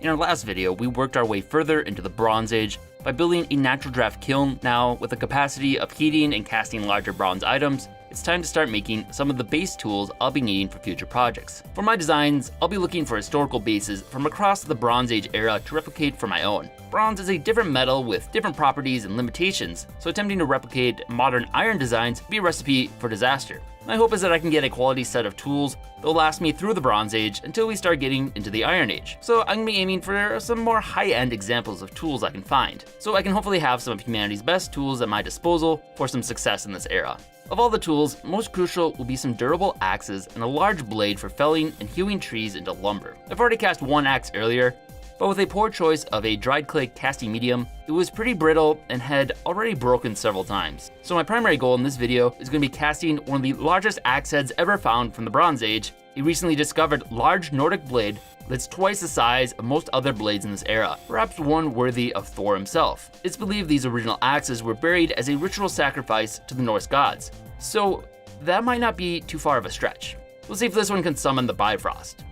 In our last video, we worked our way further into the Bronze Age by building a natural draft kiln. Now, with the capacity of heating and casting larger bronze items, it's time to start making some of the base tools I'll be needing for future projects. For my designs, I'll be looking for historical bases from across the Bronze Age era to replicate for my own. Bronze is a different metal with different properties and limitations, so attempting to replicate modern iron designs would be a recipe for disaster. My hope is that I can get a quality set of tools that will last me through the Bronze Age until we start getting into the Iron Age. So I'm gonna be aiming for some more high-end examples of tools I can find, so I can hopefully have some of humanity's best tools at my disposal for some success in this era. Of all the tools, most crucial will be some durable axes and a large blade for felling and hewing trees into lumber. I've already cast one axe earlier, but with a poor choice of a dried clay casting medium, it was pretty brittle and had already broken several times. So my primary goal in this video is going to be casting one of the largest axe heads ever found from the Bronze Age, a recently discovered large Nordic blade that's twice the size of most other blades in this era, perhaps one worthy of Thor himself. It's believed these original axes were buried as a ritual sacrifice to the Norse gods, so that might not be too far of a stretch. We'll see if this one can summon the Bifrost.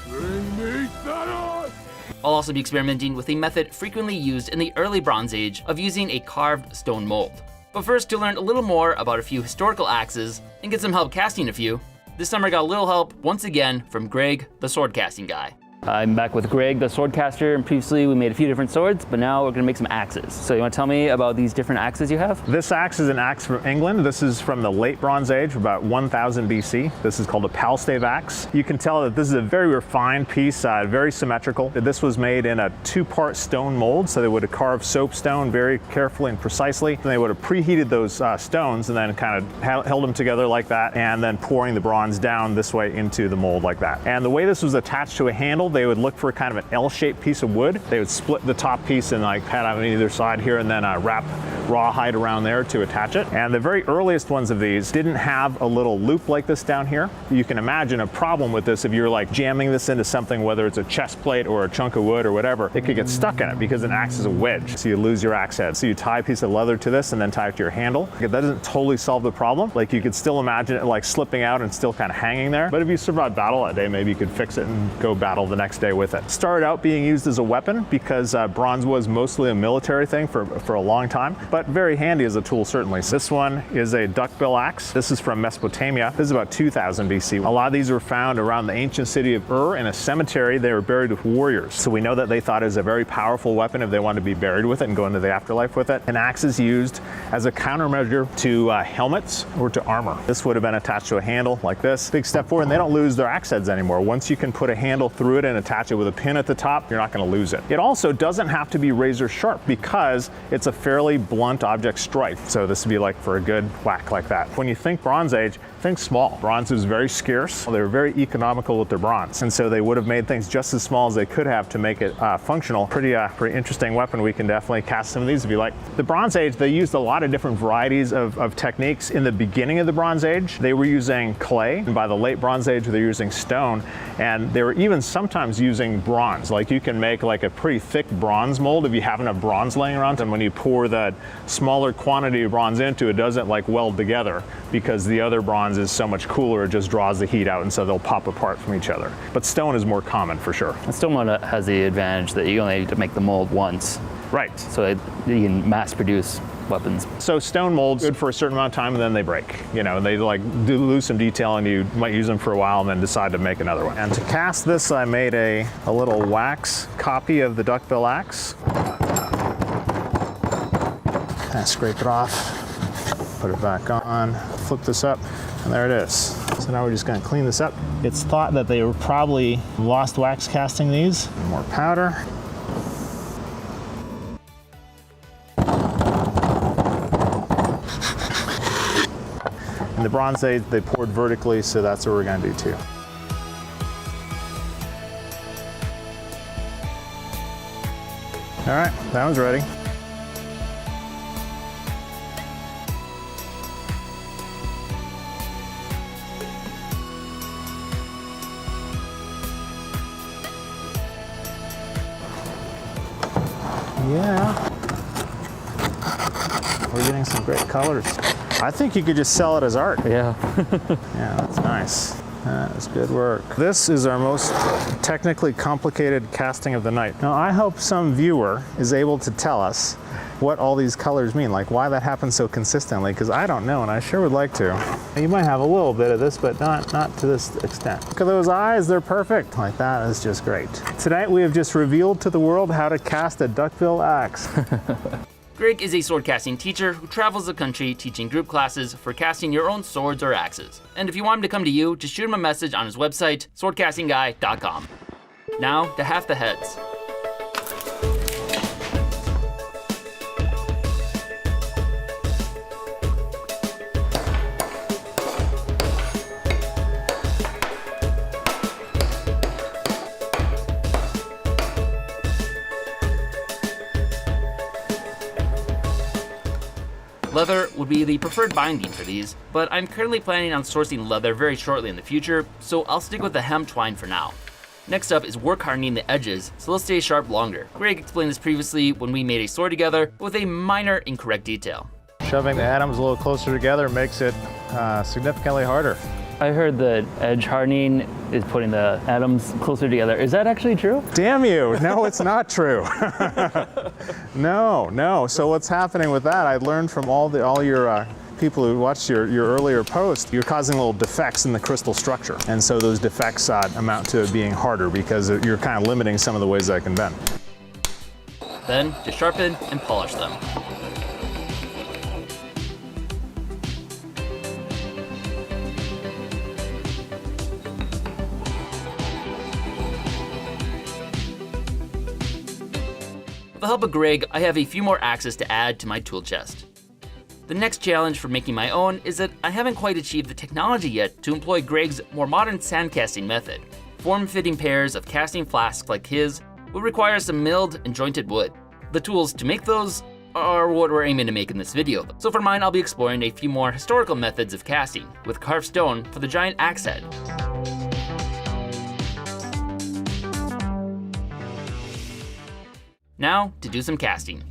Bring me Thanos! I'll also be experimenting with a method frequently used in the early Bronze Age of using a carved stone mold. But first, to learn a little more about a few historical axes and get some help casting a few, this time I got a little help once again from Greg, the sword casting guy. I'm back with Greg, the sword caster, and previously we made a few different swords, but now we're gonna make some axes. So you wanna tell me about these different axes you have? This axe is an axe from England. This is from the late Bronze Age, about 1000 BC. This is called a palstave axe. You can tell that this is a very refined piece, very symmetrical. This was made in a two-part stone mold, so they would have carved soapstone very carefully and precisely. And they would have preheated those stones and then kind of held them together like that, and then pouring the bronze down this way into the mold like that. And the way this was attached to a handle, they would look for kind of an L-shaped piece of wood. They would split the top piece and like pat on either side here and then wrap rawhide around there to attach it. And the very earliest ones of these didn't have a little loop like this down here. You can imagine a problem with this if you're like jamming this into something, whether it's a chest plate or a chunk of wood or whatever, it could get stuck in it because an axe is a wedge. So you lose your axe head. So you tie a piece of leather to this and then tie it to your handle. That doesn't totally solve the problem. Like you could still imagine it like slipping out and still kind of hanging there. But if you survived battle that day, maybe you could fix it and go battle the next day with it. Started out being used as a weapon because bronze was mostly a military thing for a long time, but very handy as a tool certainly. So this one is a duckbill axe. This is from Mesopotamia. This is about 2000 BC. A lot of these were found around the ancient city of Ur in a cemetery. They were buried with warriors. So we know that they thought it was a very powerful weapon if they wanted to be buried with it and go into the afterlife with it. An axe is used as a countermeasure to helmets or to armor. This would have been attached to a handle like this. Big step forward, and they don't lose their axe heads anymore. Once you can put a handle through it and attach it with a pin at the top, you're not going to lose it. It also doesn't have to be razor sharp because it's a fairly blunt object strike. So this would be like for a good whack like that. When you think Bronze Age, think small. Bronze was very scarce. They were very economical with their bronze. And so they would have made things just as small as they could have to make it functional. Pretty interesting weapon. We can definitely cast some of these if you like. The Bronze Age, they used a lot of different varieties of techniques. In the beginning of the Bronze Age, they were using clay. And by the late Bronze Age, they're using stone. And they were even sometimes using bronze. Like you can make like a pretty thick bronze mold if you have enough bronze laying around. And when you pour that smaller quantity of bronze into it, doesn't like weld together because the other bronze is so much cooler, it just draws the heat out, and so they'll pop apart from each other. But stone is more common for sure. And stone mold has the advantage that you only need to make the mold once. Right. So you can mass produce weapons. So stone molds good for a certain amount of time and then they break. You know, they like lose some detail and you might use them for a while and then decide to make another one. And to cast this, I made a little wax copy of the duckbill axe. Kind of scrape it off, put it back on, flip this up, and there it is. So now we're just gonna clean this up. It's thought that they were probably lost wax casting these. More powder. In the Bronze Age, they poured vertically, so that's what we're gonna do too. All right, that one's ready. Yeah, we're getting some great colors. I think you could just sell it as art. Yeah. Yeah, that's nice. That's good work. This is our most technically complicated casting of the night. Now, I hope some viewer is able to tell us what all these colors mean, like why that happens so consistently, because I don't know, and I sure would like to. You might have a little bit of this, but not to this extent. Look at those eyes, they're perfect. Like, that is just great. Tonight, we have just revealed to the world how to cast a duckbill axe. Greg is a sword casting teacher who travels the country teaching group classes for casting your own swords or axes. And if you want him to come to you, just shoot him a message on his website, swordcastingguy.com. Now to half the heads. Leather would be the preferred binding for these, but I'm currently planning on sourcing leather very shortly in the future, so I'll stick with the hemp twine for now. Next up is work hardening the edges, so they'll stay sharp longer. Greg explained this previously when we made a sword together, with a minor incorrect detail. Shoving the atoms a little closer together makes it significantly harder. I heard that edge hardening is putting the atoms closer together. Is that actually true? Damn you, no, it's not true. No. So what's happening with that, I learned from all your people who watched your earlier post, you're causing little defects in the crystal structure. And so those defects amount to it being harder because you're kind of limiting some of the ways that it can bend. Then, to sharpen and polish them. With the help of Greg, I have a few more axes to add to my tool chest. The next challenge for making my own is that I haven't quite achieved the technology yet to employ Greg's more modern sand casting method. Form-fitting pairs of casting flasks like his will require some milled and jointed wood. The tools to make those are what we're aiming to make in this video. So for mine, I'll be exploring a few more historical methods of casting, with carved stone for the giant axe head. Now, to do some casting.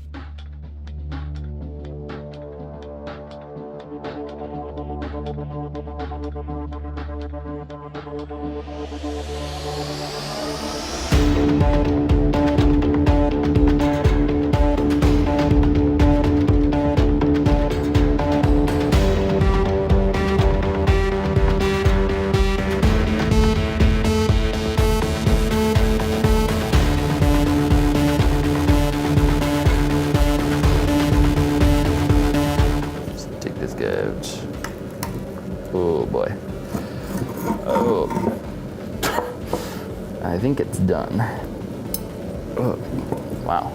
Oh boy. Oh. I think it's done. Oh. Wow.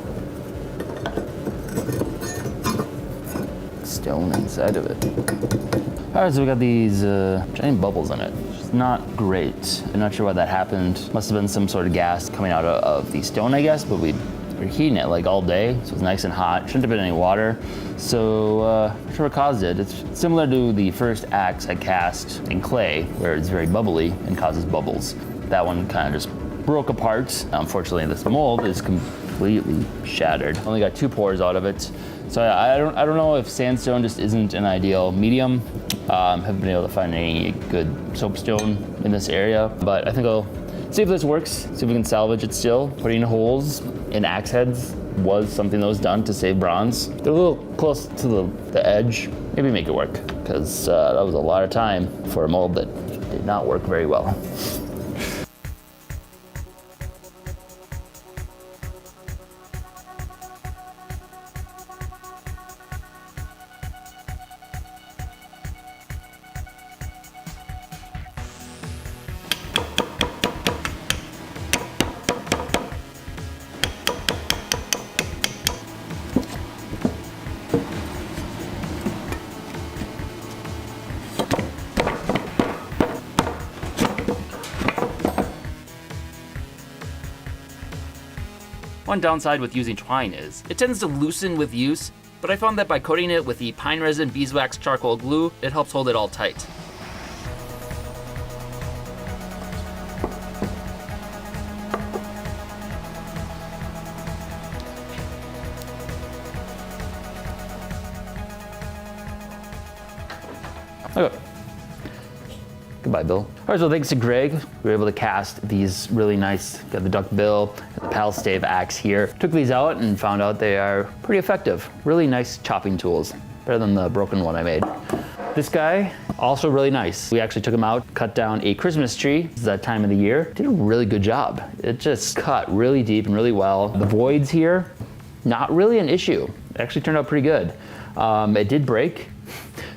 Stone inside of it. Alright, so we got these giant bubbles in it. It's not great. I'm not sure why that happened. Must have been some sort of gas coming out of the stone, I guess, but we're heating it like all day, so it's nice and hot. Shouldn't have been any water. So, not sure what caused it. It's similar to the first axe I cast in clay, where it's very bubbly and causes bubbles. That one kind of just broke apart. Unfortunately, this mold is completely shattered. Only got 2 pores out of it. So I don't know if sandstone just isn't an ideal medium. Haven't been able to find any good soapstone in this area, but I think I'll see if this works, see if we can salvage it still. Putting holes in axe heads was something that was done to save bronze. They're a little close to the edge. Maybe make it work, because that was a lot of time for a mold that did not work very well. One downside with using twine is, it tends to loosen with use, but I found that by coating it with the pine resin beeswax charcoal glue, it helps hold it all tight. Okay. Goodbye, Bill. All right, so thanks to Greg, we were able to cast these really nice, got the duck bill and the pal stave axe here. Took these out and found out they are pretty effective. Really nice chopping tools, better than the broken one I made. This guy, also really nice. We actually took him out, cut down a Christmas tree. It's that time of the year. Did a really good job. It just cut really deep and really well. The voids here, not really an issue. It actually turned out pretty good. It did break,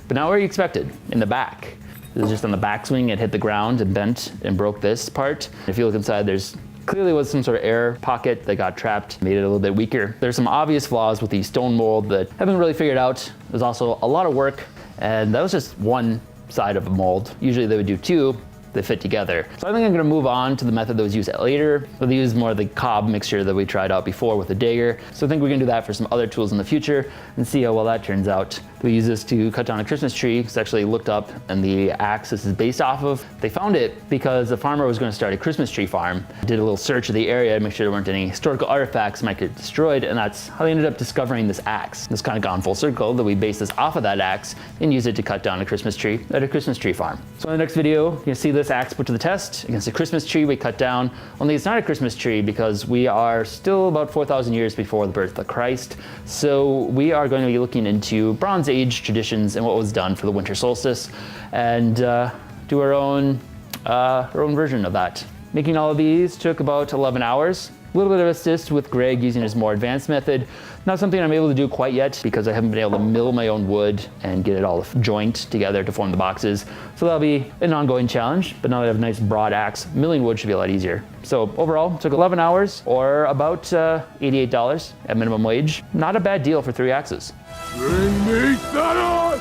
but not where you expected, in the back. It was just on the backswing, it hit the ground and bent and broke this part. If you look inside, there's clearly was some sort of air pocket that got trapped, made it a little bit weaker. There's some obvious flaws with the stone mold that haven't really figured out. There's also a lot of work, and that was just one side of a mold. Usually they would do two, they fit together. So I think I'm gonna move on to the method that was used later. We'll use more of the cob mixture that we tried out before with the dagger. So I think we're gonna do that for some other tools in the future and see how well that turns out. We use this to cut down a Christmas tree. It's actually looked up, and the axe this is based off of. They found it because the farmer was gonna start a Christmas tree farm. Did a little search of the area to make sure there weren't any historical artifacts that might get destroyed, and that's how they ended up discovering this axe. It's kind of gone full circle that we base this off of that axe and use it to cut down a Christmas tree at a Christmas tree farm. So in the next video, you're gonna see this axe put to the test against a Christmas tree we cut down. Only it's not a Christmas tree because we are still about 4,000 years before the birth of Christ. So we are going to be looking into Bronze Age traditions and what was done for the winter solstice, and do our own version of that. Making all of these took about 11 hours. A little bit of assist with Greg using his more advanced method. Not something I'm able to do quite yet because I haven't been able to mill my own wood and get it all joint together to form the boxes. So that'll be an ongoing challenge, but now that I have a nice broad axe, milling wood should be a lot easier. So overall, it took 11 hours or about $88 at minimum wage. Not a bad deal for 3 axes. Bring me Thanos!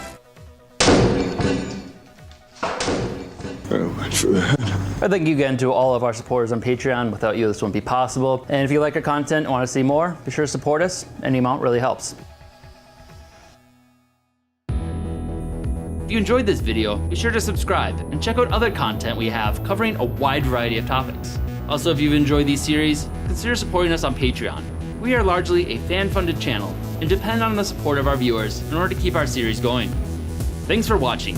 Very much for that. Thank you again to all of our supporters on Patreon. Without you, this wouldn't be possible. And if you like our content and want to see more, be sure to support us. Any amount really helps. If you enjoyed this video, be sure to subscribe and check out other content we have covering a wide variety of topics. Also, if you've enjoyed these series, consider supporting us on Patreon. We are largely a fan-funded channel and depend on the support of our viewers in order to keep our series going. Thanks for watching.